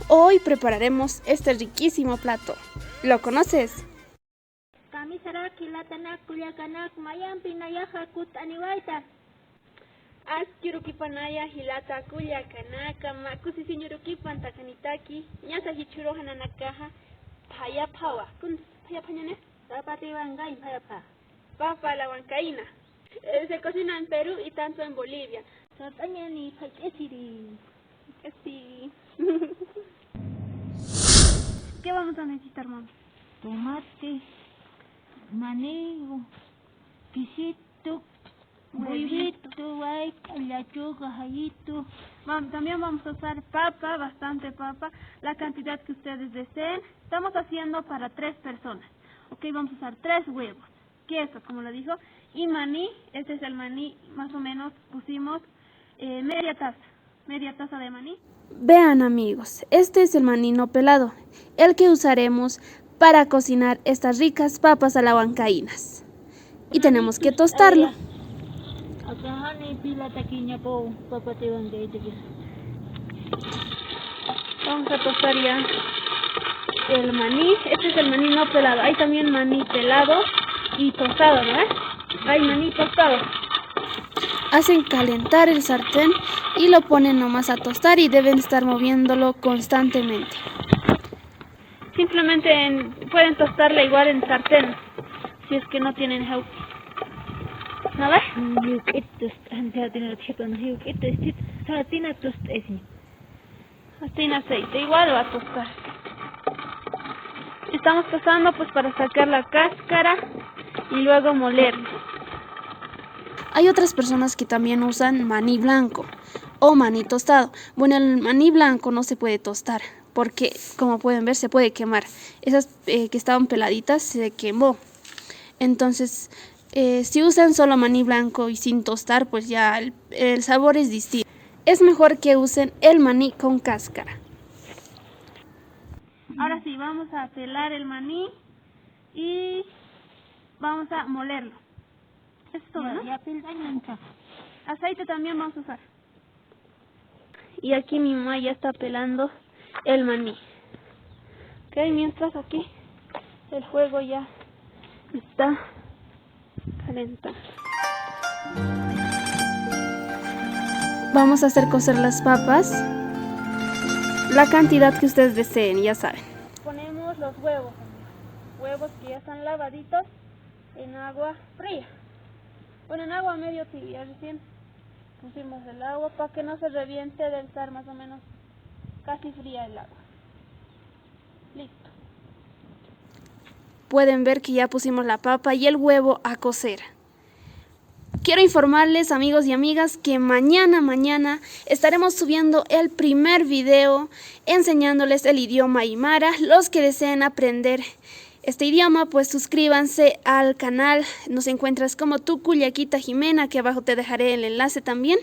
Hoy prepararemos este riquísimo plato. ¿Lo conoces? Yurukipanaya hilata kuya kanaka makusi yurukipan takanitaki nyasa hichuro hananakaja paya pawa kun paya pañane papati bangai paya pa papa la bancaína. Se cocina en Perú y tanto en Bolivia. Ni sí. ¿Qué vamos a necesitar, mamá? Tomate, maní, pisito, huevito, lechuga, jayito. También vamos a usar papa, bastante papa, la cantidad que ustedes deseen. Estamos haciendo para 3 personas. Ok, vamos a usar 3 huevos, queso, como lo dijo, y maní. Este es el maní, más o menos pusimos media taza de maní. Vean amigos, este es el maní no pelado, el que usaremos para cocinar estas ricas papas a la huancaínas. Y tenemos que tostarlo. Vamos a tostar ya el maní. Este es el maní no pelado. Hay también maní pelado y tostado, ¿no? Hay maní tostado. Hacen calentar el sartén y lo ponen nomás a tostar y deben estar moviéndolo constantemente. Simplemente pueden tostarla igual en sartén, si es que no tienen help. ¿No ves? Hasta en aceite, igual va a tostar. Estamos tostando pues para sacar la cáscara y luego molerlo. Hay otras personas que también usan maní blanco o maní tostado. Bueno, el maní blanco no se puede tostar porque, como pueden ver, se puede quemar. Esas que estaban peladitas se quemó. Entonces, si usan solo maní blanco y sin tostar, pues ya el sabor es distinto. Es mejor que usen el maní con cáscara. Ahora sí, vamos a pelar el maní y vamos a molerlo. Eso es todo, ¿no? Aceite también vamos a usar. Y aquí mi mamá ya está pelando el maní. Ok, mientras aquí el fuego ya está calentando. Vamos a hacer cocer las papas, la cantidad que ustedes deseen, ya saben. Ponemos los huevos, huevos que ya están lavaditos en agua fría. Bueno, en agua medio tibia, recién pusimos el agua para que no se reviente, debe estar más o menos casi fría el agua. Listo. Pueden ver que ya pusimos la papa y el huevo a cocer. Quiero informarles, amigos y amigas, que mañana estaremos subiendo el primer video enseñándoles el idioma aymara. Los que deseen aprender este idioma, pues suscríbanse al canal. Nos encuentras como Tuku Yaquita Jimena, que abajo te dejaré el enlace también.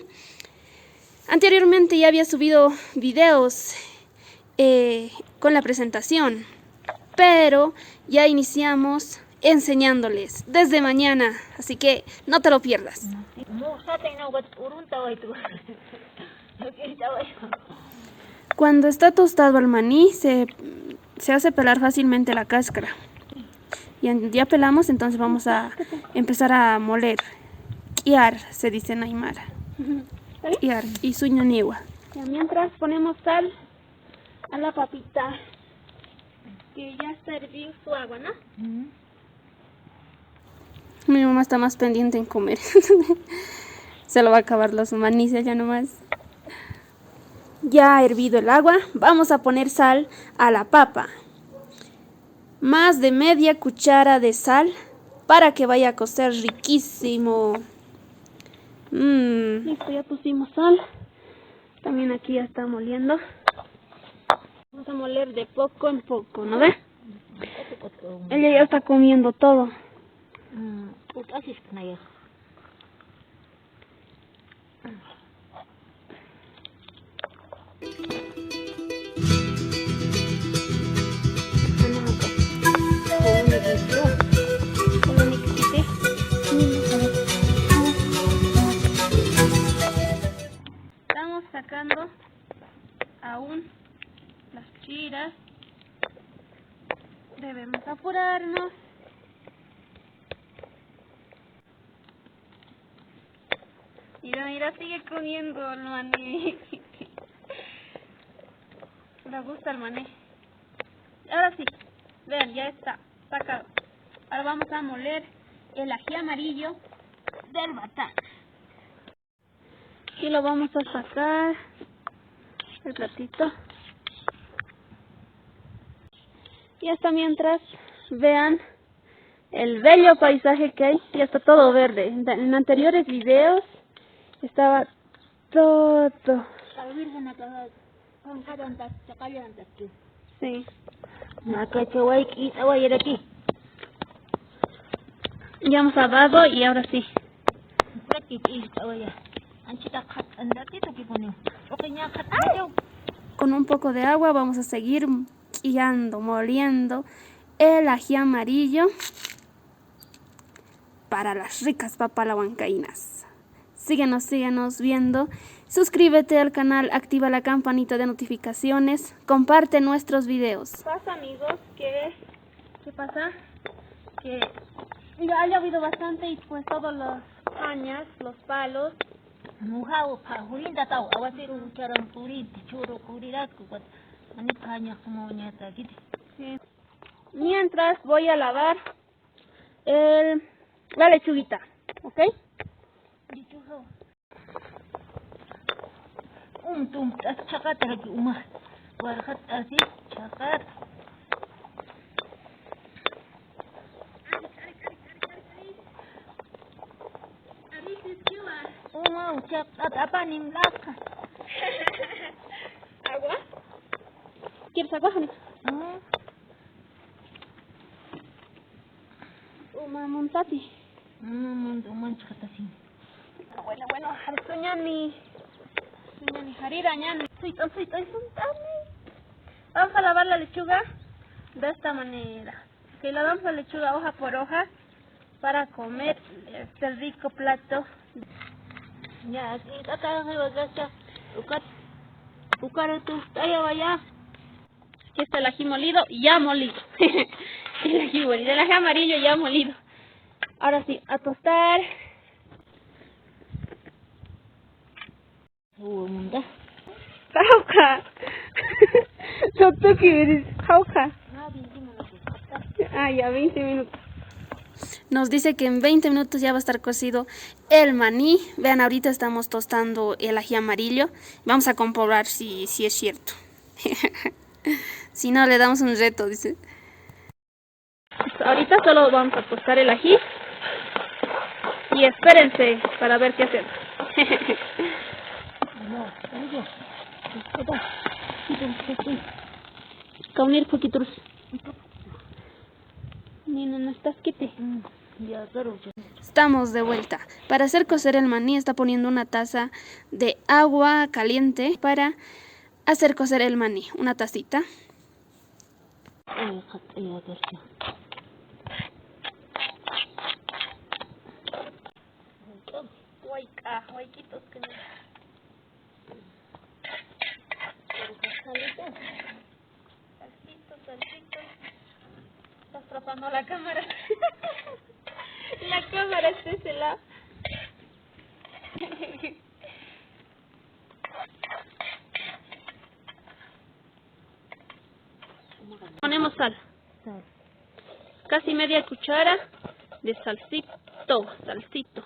Anteriormente ya había subido videos con la presentación, pero ya iniciamos enseñándoles desde mañana, así que no te lo pierdas. Cuando está tostado el maní se hace pelar fácilmente la cáscara. Y ya pelamos, entonces vamos a empezar a moler. Kiar se dice en aymara. Kiar y suñoniwa. Mientras ponemos sal a la papita, que ya servió su agua, ¿no? Mi mamá está más pendiente en comer. Se lo va a acabar los maní ya nomás. Ya ha hervido el agua, vamos a poner sal a la papa. Más de media cuchara de sal para que vaya a cocer riquísimo. Listo, ya pusimos sal. También aquí ya está moliendo. Vamos a moler de poco en poco, ¿no ves? Ella ya está comiendo todo. Estamos sacando aún las chiras. Debemos apurarnos. Mira, sigue comiendo el maní. Le gusta el maní. Ahora sí, vean, ya está sacado. Ahora vamos a moler el ají amarillo del batán. Y lo vamos a sacar el platito. Y hasta mientras vean el bello paisaje que hay. Ya está todo verde. En anteriores videos estaba todo. Sí. Ya hemos lavado y ahora sí. Con un poco de agua vamos a seguir moliendo el ají amarillo para las ricas papas huancaínas. Síguenos viendo. Suscríbete al canal, activa la campanita de notificaciones, comparte nuestros videos. ¿Qué pasa, amigos? ¿Qué pasa? Que ya ha llovido bastante y pues todos los cañas, los palos. Sí. Mientras voy a lavar la lechuguita, ¿ok? ¿Agua? ¿Quieres agua, Juanita? Montati. Bueno, harsuñani harirañani. Vamos a lavar la lechuga de esta manera. Que lavamos la lechuga hoja por hoja para comer este rico plato. Ya, aquí está Aquí está el ají molido, ya molido. El ají amarillo ya molido. Ahora sí, a tostar. Jauja. Jauja. Ya 20 minutos. Nos dice que en 20 minutos ya va a estar cocido el maní. Vean, ahorita estamos tostando el ají amarillo. Vamos a comprobar si es cierto. Si no, le damos un reto, dice. Ahorita solo vamos a tostar el ají. Y espérense para ver qué hacemos. Kaunir poquitos. No estás quite. Estamos de vuelta. Para hacer cocer el maní está poniendo una taza de agua caliente para hacer cocer el maní. Una tacita. Salsito. Estás trazando la cámara. La cámara está ese lado. Ponemos sal. Casi media cuchara de salsito.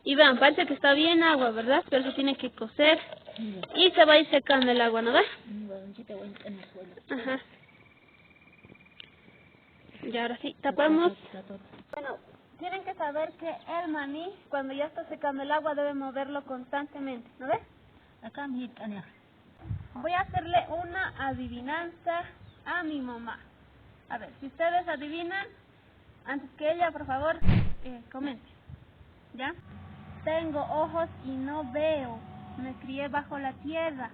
Y vean, parece que está bien agua, ¿verdad? Pero eso tiene que cocer. Y se va a ir secando el agua, ¿no ves? Ajá. Y ahora sí, tapamos. Bueno, tienen que saber que el maní, cuando ya está secando el agua, debe moverlo constantemente, ¿no ves? Voy a hacerle una adivinanza a mi mamá. A ver, si ustedes adivinan, antes que ella, por favor, comenten. ¿Ya? Tengo ojos y no veo. Me crié bajo la tierra.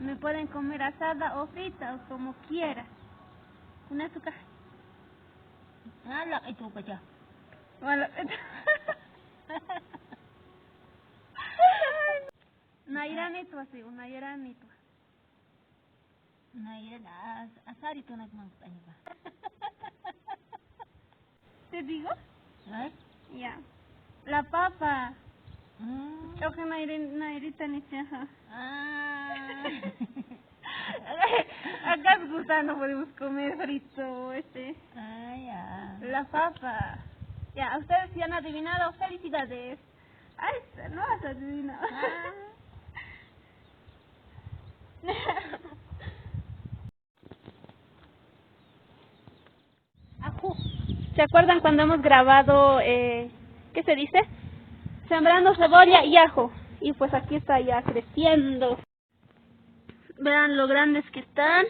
Me pueden comer asada o frita o como quiera. Una azúcar. Nairanito así, un nairanito. ¿Te digo? Ay. Ya. La papa. Ojalá Nairita ni chaja. Acá es gusano, podemos comer frito Ya. La papa. Ya, ustedes ya han adivinado. Felicidades. Ay, no has adivinado. ¿Se acuerdan cuando hemos grabado, qué se dice? Sembrando cebolla y ajo. Y pues aquí está ya creciendo. Vean lo grandes que están.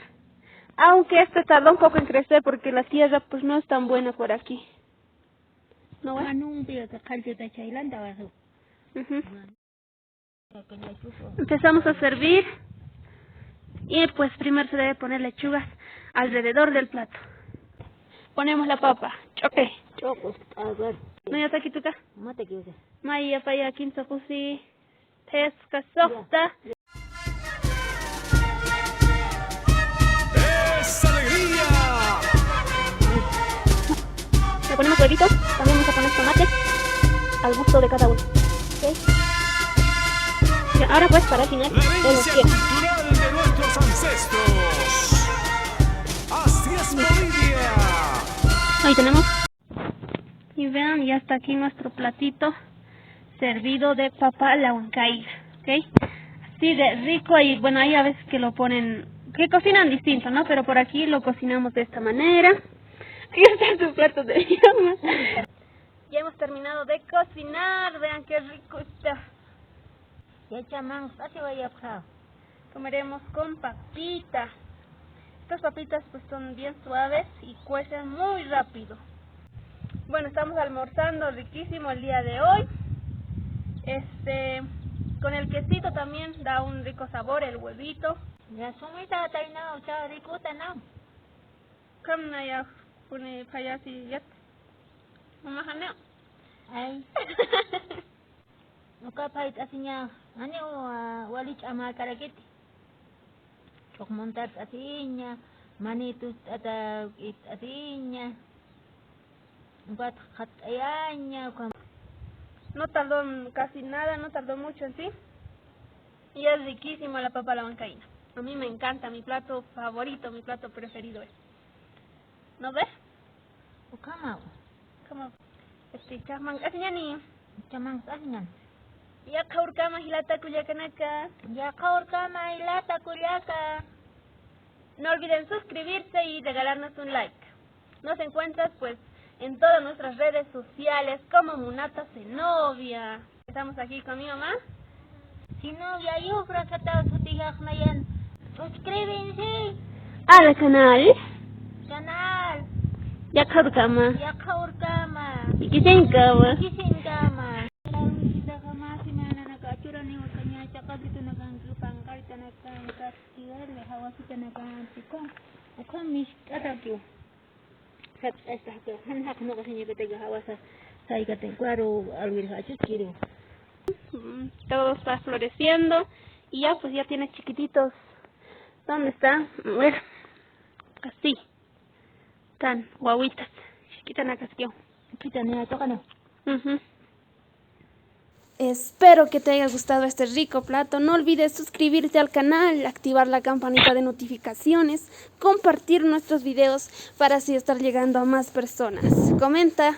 Aunque este tardó un poco en crecer porque la tierra pues no es tan buena por aquí. ¿No ves? Ujú. Empezamos a servir. Y pues primero se debe poner lechugas alrededor del plato. Ponemos la papa. Choque. No ya está aquí tuca. Maya paya quinta pusi. Pesca softa. ¡Es alegría! Le ponemos huevito. También vamos a poner tomate. Al gusto de cada uno. ¿Okay? Ya, ahora pues para el final. La herencia cultural de nuestros ancestros. Así es Bolivia. Ahí tenemos. Y vean, ya está aquí nuestro platito servido de papa a la huancaína, ¿ok? Así de rico y bueno, hay a veces que lo ponen, que cocinan distinto, ¿no? Pero por aquí lo cocinamos de esta manera. Aquí está su plato de llama. Ya hemos terminado de cocinar, vean qué rico está. Comeremos con papita. Estas papitas pues son bien suaves y cuecen muy rápido. Bueno, estamos almorzando riquísimo el día de hoy. Con el quesito también da un rico sabor el huevito. Kamna ya pone payasi yat. Mamahana. Ay. Pahit asinya. Walich ama karakiti. Chok montat asinya. Manitus asinya. No tardó casi nada, no tardó mucho en sí. Y es riquísimo la papa a la huancaína. A mí me encanta, mi plato favorito, mi plato preferido es. ¿No ves? Ukama. Como chahman asiñani. Chamang asinan. Ya kaurkama hilata kuyakanaka. Ya kaurkama hilata kuyaka. No olviden suscribirse y regalarnos un like. Nos encuentras pues en todas nuestras redes sociales como Munata Zenobia. Estamos aquí con mi mamá. Zenobia, yo fracatao sutihak na yan. Suscríbense. Al canal. Kanal. Ya kaurkama. Ya kaurkama. Ikisinkama. Kisingkama. Kita kama si mana nakacura ni wakanya cakap itu nakangkupangkal tanakang kasial hawa si tanakang tikong. Ukam mis atakyo. Todo está floreciendo y ya pues ya tiene chiquititos. ¿Dónde está? A ver. Así. Tan guaguitas. Chiquitan a casqueo. Espero que te haya gustado este rico plato. No olvides suscribirte al canal, activar la campanita de notificaciones, compartir nuestros videos para así estar llegando a más personas. Comenta